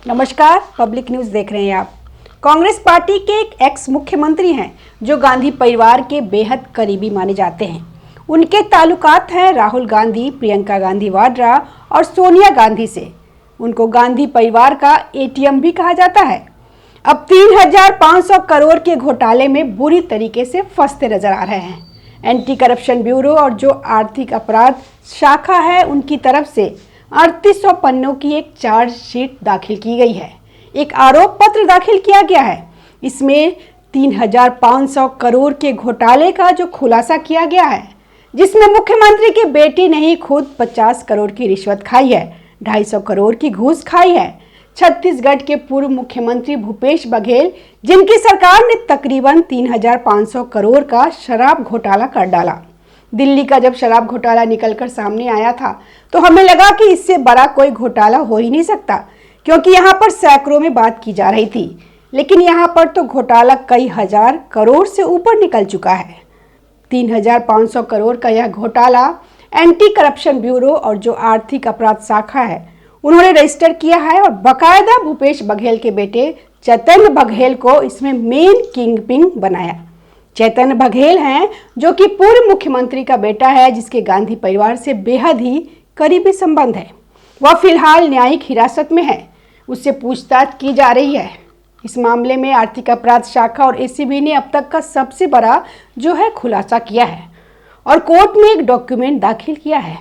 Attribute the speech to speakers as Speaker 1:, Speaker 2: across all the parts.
Speaker 1: नमस्कार, public news देख रहे हैं आप। कांग्रेस पार्टी के एक एक्स मुख्यमंत्री हैं जो गांधी परिवार के बेहद करीबी माने जाते हैं। उनके ताल्लुकात हैं राहुल गांधी, प्रियंका गांधी वाड्रा और सोनिया गांधी से। उनको गांधी परिवार का एटीएम भी कहा जाता है। अब 3,500 करोड़ के घोटाले में बुरी तरीके से फंसते नजर आ रहे हैं। एंटी करप्शन ब्यूरो और जो आर्थिक अपराध शाखा है उनकी तरफ से 3800 पन्नों की एक चार्जशीट दाखिल की गई है। एक आरोप पत्र दाखिल किया गया है। इसमें 3,500 करोड़ के घोटाले का जो खुलासा किया गया है, जिसमें मुख्यमंत्री के बेटे ने ही खुद 50 करोड़ की रिश्वत खाई है, 250 करोड़ की घूस खाई है। छत्तीसगढ़ के पूर्व मुख्यमंत्री भूपेश बघेल, जिनकी सरकार ने तकरीबन 3,500 करोड़ का शराब घोटाला कर डाला। दिल्ली का जब शराब घोटाला निकलकर सामने आया था तो हमें लगा कि इससे बड़ा कोई घोटाला हो ही नहीं सकता, क्योंकि यहाँ पर सैकड़ों में बात की जा रही थी। लेकिन यहाँ पर तो घोटाला कई हजार करोड़ से ऊपर निकल चुका है। 3,500 करोड़ का यह घोटाला एंटी करप्शन ब्यूरो और जो आर्थिक अपराध शाखा है उन्होंने रजिस्टर किया है और बाकायदा भूपेश बघेल के बेटे चैतन्य बघेल को इसमें मेन किंगपिन बनाया। चैतन्य बघेल हैं जो कि पूर्व मुख्यमंत्री का बेटा है, जिसके गांधी परिवार से बेहद ही करीबी संबंध है। वह फिलहाल न्यायिक हिरासत में है, उससे पूछताछ की जा रही है। इस मामले में आर्थिक अपराध शाखा और एसीबी ने अब तक का सबसे बड़ा जो है खुलासा किया है और कोर्ट में एक डॉक्यूमेंट दाखिल किया है।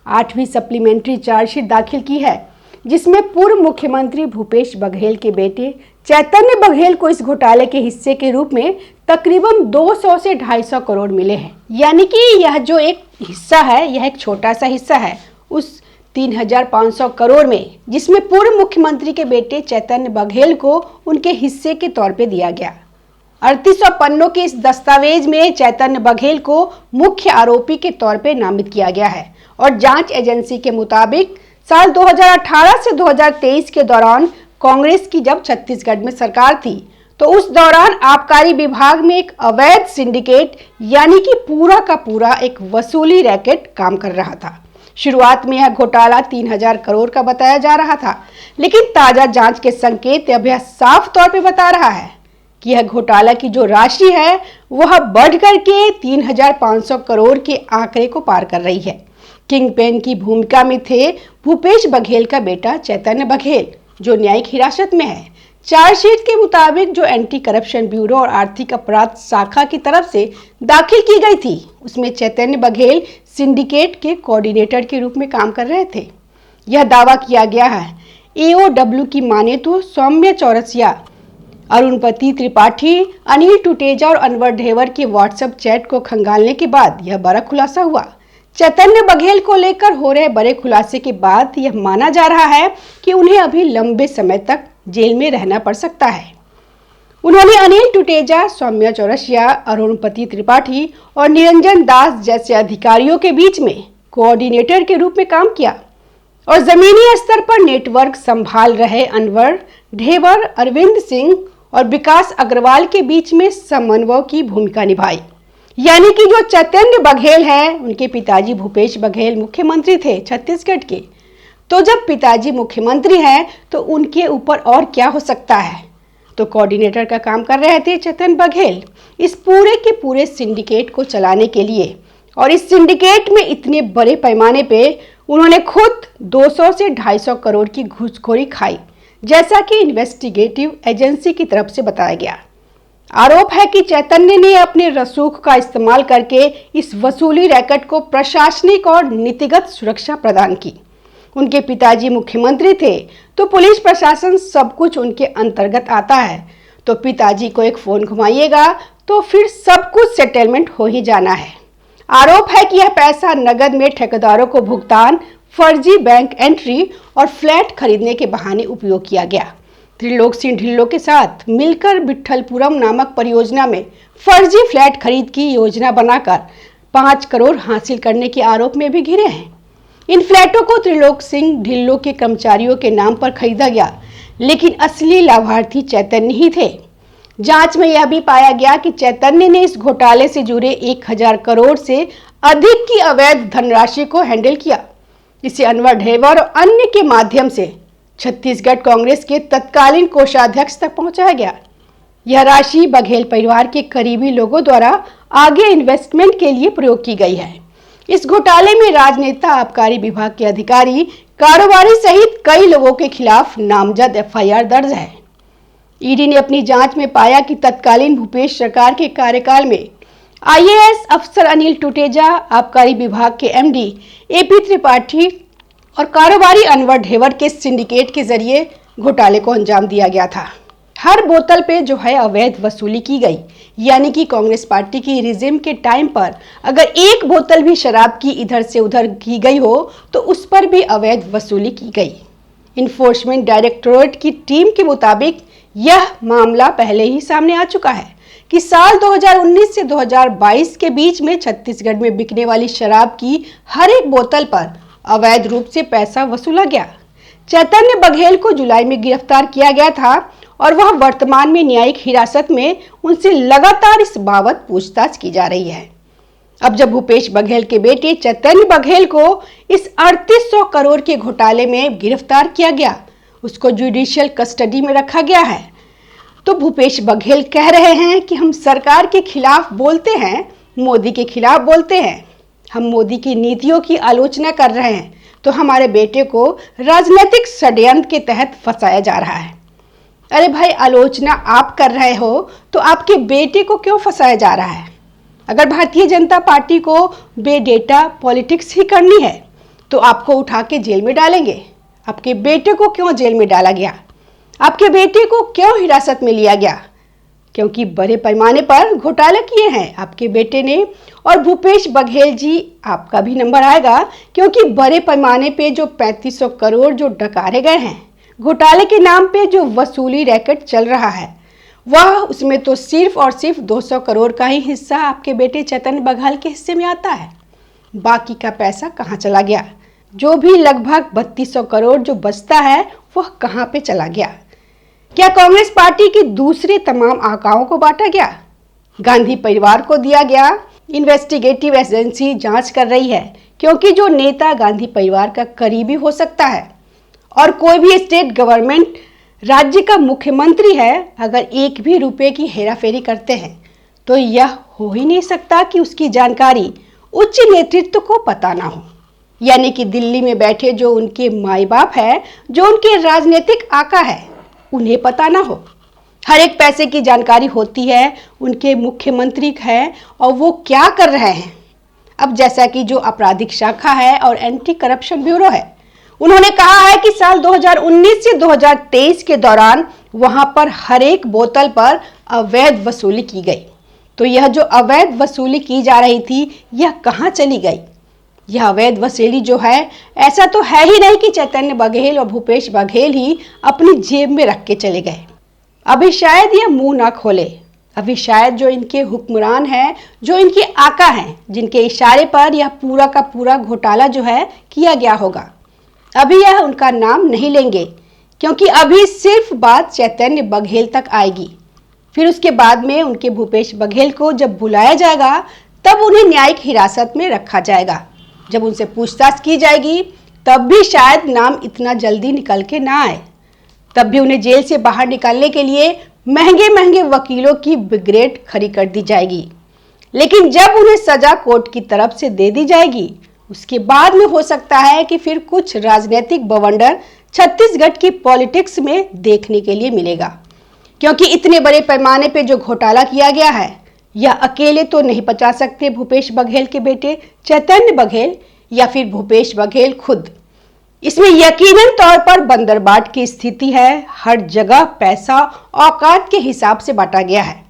Speaker 1: 8वीं सप्लीमेंट्री चार्जशीट दाखिल की है, जिसमें पूर्व मुख्यमंत्री भूपेश बघेल के बेटे चैतन्य बघेल को इस घोटाले के हिस्से के रूप में तकरीबन 200 से 250 करोड़ मिले हैं। यानी कि यह जो एक हिस्सा है, यह एक छोटा सा हिस्सा है उस 3,500 करोड़ में, जिसमें पूर्व मुख्यमंत्री के बेटे चैतन्य बघेल को उनके हिस्से के तौर पे दिया गया। 3800 पन्नों के इस दस्तावेज में चैतन्य बघेल को मुख्य आरोपी के तौर पे नामित किया गया है और जांच एजेंसी के मुताबिक साल 2018 से 2023 के दौरान कांग्रेस की जब छत्तीसगढ़ में सरकार थी तो उस दौरान आबकारी विभाग में एक अवैध सिंडिकेट यानी कि पूरा का पूरा एक वसूली रैकेट काम कर रहा था। शुरुआत में यह घोटाला 3,000 करोड़ का बताया जा रहा था, लेकिन ताजा जांच के संकेत अब यह साफ तौर पे बता रहा है कि यह घोटाला की जो राशि है वह बढ़कर के 3,500 करोड़ के आंकड़े को पार कर रही है। किंगपेन की भूमिका में थे भूपेश बघेल का बेटा चैतन्य बघेल, जो न्यायिक हिरासत में है। चार्जशीट के मुताबिक जो एंटी करप्शन ब्यूरो और आर्थिक अपराध शाखा की तरफ से दाखिल की गई थी, उसमें चैतन्य बघेल सिंडिकेट के कोऑर्डिनेटर के रूप में काम कर रहे थे। यह दावा किया गया है। एओडब्ल्यू की माने तो सौम्य चौरसिया, अरुणपति त्रिपाठी, अनिल टुटेजा और अनवर ढेबर के व्हाट्सएप चैट को खंगालने के बाद यह बड़ा खुलासा हुआ। चैतन्य बघेल को लेकर हो रहे बड़े खुलासे के बाद यह माना जा रहा है कि उन्हें अभी लंबे समय तक जेल में रहना पड़ सकता है। उन्होंने अनिल टुटेजा, सौम्या चौरसिया, अरुणपति त्रिपाठी और निरंजन दास जैसे अधिकारियों के बीच में कोऑर्डिनेटर के रूप में काम किया और जमीनी स्तर पर नेटवर्क संभाल रहे अनवर ढेबर, अरविंद सिंह और विकास अग्रवाल के बीच में समन्वय की भूमिका निभाई। यानी कि जो चैतन्य बघेल है, उनके पिताजी भूपेश बघेल मुख्यमंत्री थे छत्तीसगढ़ के, तो जब पिताजी मुख्यमंत्री हैं तो उनके ऊपर और क्या हो सकता है। तो कोऑर्डिनेटर का काम कर रहे थे चैतन्य बघेल इस पूरे के पूरे सिंडिकेट को चलाने के लिए, और इस सिंडिकेट में इतने बड़े पैमाने पे उन्होंने खुद 200 से 250 करोड़ की घूसखोरी खाई, जैसा कि इन्वेस्टिगेटिव एजेंसी की तरफ से बताया गया। आरोप है कि चैतन्य ने अपने रसूख का इस्तेमाल करके इस वसूली रैकेट को प्रशासनिक और नीतिगत सुरक्षा प्रदान की। उनके पिताजी मुख्यमंत्री थे तो पुलिस प्रशासन सब कुछ उनके अंतर्गत आता है, तो पिताजी को एक फोन घुमाइएगा तो फिर सब कुछ सेटलमेंट हो ही जाना है। आरोप है कि यह पैसा नगद में ठेकेदारों को भुगतान, फर्जी बैंक एंट्री और फ्लैट खरीदने के बहाने उपयोग किया गया। त्रिलोक सिंह ढिल्लो के साथ मिलकर विट्ठलपुरम नामक परियोजना में फर्जी फ्लैट खरीद की योजना बनाकर 5 करोड़ हासिल करने के आरोप में भी घिरे हैं। इन फ्लैटों को त्रिलोक सिंह ढिल्लो के कर्मचारियों के नाम पर खरीदा गया, लेकिन असली लाभार्थी चैतन्य ही थे। जांच में यह भी पाया गया कि चैतन्य ने इस घोटाले से जुड़े 1,000 करोड़ से अधिक की अवैध धनराशि को हैंडल किया, जिसे अनवर ढेबर और अन्य के माध्यम से छत्तीसगढ़ कांग्रेस के तत्कालीन कोषाध्यक्ष तक पहुंचाया गया। यह राशि बघेल परिवार के करीबी लोगों द्वारा आगे इन्वेस्टमेंट के लिए प्रयोग की गई है। इस घोटाले में राजनेता, आबकारी विभाग के अधिकारी, कारोबारी सहित कई लोगों के खिलाफ नामजद एफआईआर दर्ज है। ईडी ने अपनी जांच में पाया कि तत्कालीन भूपेश सरकार के कार्यकाल में आईएएस अफसर अनिल टुटेजा, आबकारी विभाग के एमडी एपी त्रिपाठी और कारोबारी अनवर ढेवर के सिंडिकेट के जरिए घोटाले को अंजाम दिया गया था। हर बोतल पे जो है अवैध वसूली की गई, यानी कि कांग्रेस पार्टी की रिजिम के टाइम पर अगर एक बोतल भी शराब की इधर से उधर की गई हो तो उस पर भी अवैध वसूली की गई। इन्फोर्समेंट डायरेक्टोरेट की टीम के मुताबिक यह मामला पहले ही सामने आ चुका है कि साल 2019 से 2022 के बीच में छत्तीसगढ़ में बिकने वाली शराब की हर एक बोतल पर अवैध रूप से पैसा वसूला गया। चैतन्य बघेल को जुलाई में गिरफ्तार किया गया था और वह वर्तमान में न्यायिक हिरासत में। उनसे लगातार इस बाबत पूछताछ की जा रही है। अब जब भूपेश बघेल के बेटे चैतन्य बघेल को इस 3800 करोड़ के घोटाले में गिरफ्तार किया गया, उसको जुडिशियल कस्टडी में रखा गया है, तो भूपेश बघेल कह रहे हैं कि हम सरकार के खिलाफ बोलते हैं, मोदी के खिलाफ बोलते हैं, हम मोदी की नीतियों की आलोचना कर रहे हैं, तो हमारे बेटे को राजनीतिक षड्यंत्र के तहत फंसाया जा रहा है। अरे भाई, आलोचना आप कर रहे हो तो आपके बेटे को क्यों फंसाया जा रहा है? अगर भारतीय जनता पार्टी को बेडेटा पॉलिटिक्स ही करनी है तो आपको उठा के जेल में डालेंगे। आपके बेटे को क्यों जेल में डाला गया? आपके बेटे को क्यों हिरासत में लिया गया? क्योंकि बड़े पैमाने पर घोटाले किए हैं आपके बेटे ने। और भूपेश बघेल जी, आपका भी नंबर आएगा, क्योंकि बड़े पैमाने पे जो 3500 करोड़ जो डकारे गए हैं, घोटाले के नाम पे जो वसूली रैकेट चल रहा है, वह उसमें तो सिर्फ और सिर्फ 200 करोड़ का ही हिस्सा आपके बेटे चैतन्य बघेल के हिस्से में आता है। बाकी का पैसा कहाँ चला गया? जो भी लगभग 3200 करोड़ जो बचता है वह कहाँ पे चला गया? क्या कांग्रेस पार्टी की दूसरे तमाम आकाओं को बांटा गया? गांधी परिवार को दिया गया? इन्वेस्टिगेटिव एजेंसी जांच कर रही है, क्योंकि जो नेता गांधी परिवार का करीबी हो सकता है और कोई भी स्टेट गवर्नमेंट राज्य का मुख्यमंत्री है, अगर एक भी रुपए की हेराफेरी करते हैं तो यह हो ही नहीं सकता कि उसकी जानकारी उच्च नेतृत्व को पता ना हो। यानी कि दिल्ली में बैठे जो उनके माई बाप है, जो उनके राजनीतिक आका है, उन्हें पता ना हो। हर एक पैसे की जानकारी होती है उनके मुख्यमंत्री है और वो क्या कर रहे हैं। अब जैसा कि जो आपराधिक शाखा है और एंटी करप्शन ब्यूरो है, उन्होंने कहा है कि साल 2019 से 2023 के दौरान वहां पर हर एक बोतल पर अवैध वसूली की गई। तो यह जो अवैध वसूली की जा रही थी, यह कहां चली गई? यह अवैध वसूली जो है, ऐसा तो है ही नहीं कि चैतन्य बघेल और भूपेश बघेल ही अपनी जेब में रख के चले गए। अभी शायद यह मुंह ना खोले। अभी शायद जो इनके हुक्मरान हैं, जो इनके आका हैं, जिनके इशारे पर यह पूरा का पूरा घोटाला जो है किया गया होगा, अभी यह उनका नाम नहीं लेंगे, क्योंकि अभी सिर्फ बात चैतन्य बघेल तक आएगी। फिर उसके बाद में उनके भूपेश बघेल को जब बुलाया जाएगा तब उन्हें न्यायिक हिरासत में रखा जाएगा। जब उनसे पूछताछ की जाएगी तब भी शायद नाम इतना जल्दी निकल के ना आए। तब भी उन्हें जेल से बाहर निकालने के लिए महंगे महंगे वकीलों की ब्रिगेड खड़ी कर दी जाएगी। लेकिन जब उन्हें सजा कोर्ट की तरफ से दे दी जाएगी, उसके बाद में हो सकता है कि फिर कुछ राजनीतिक बवंडर छत्तीसगढ़ की पॉलिटिक्स में देखने के लिए मिलेगा। क्योंकि इतने बड़े पैमाने पे जो घोटाला किया गया है, यह अकेले तो नहीं पचा सकते भूपेश बघेल के बेटे चैतन्य बघेल या फिर भूपेश बघेल खुद। इसमें यकीनन तौर पर बंदरबाट की स्थिति है। हर जगह पैसा औकात के हिसाब से बांटा गया है।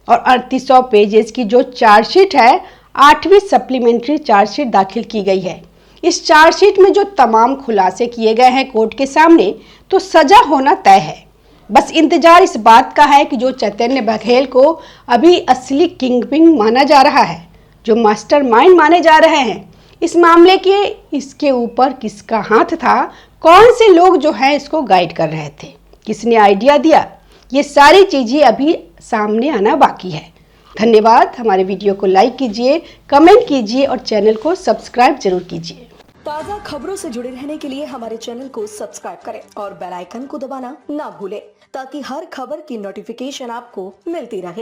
Speaker 1: और 3800 पेजेस की जो चार्जशीट है, 8वीं सप्लीमेंट्री चार्जशीट दाखिल की गई है। इस चार्जशीट में जो तमाम खुलासे किए गए हैं कोर्ट के सामने, तो सजा होना तय है। बस इंतजार इस बात का है कि जो चैतन्य बघेल को अभी असली किंगपिन माना जा रहा है, जो मास्टरमाइंड माने जा रहे हैं इस मामले के, इसके ऊपर किसका हाथ था, कौन से लोग जो है इसको गाइड कर रहे थे, किसने आइडिया दिया, ये सारी चीजें अभी सामने आना बाकी है। धन्यवाद। हमारे वीडियो को लाइक कीजिए, कमेंट कीजिए और चैनल को सब्सक्राइब जरूर कीजिए।
Speaker 2: ताज़ा खबरों से जुड़े रहने के लिए हमारे चैनल को सब्सक्राइब करें और बेल आइकन को दबाना ना भूलें ताकि हर खबर की नोटिफिकेशन आपको मिलती रहे।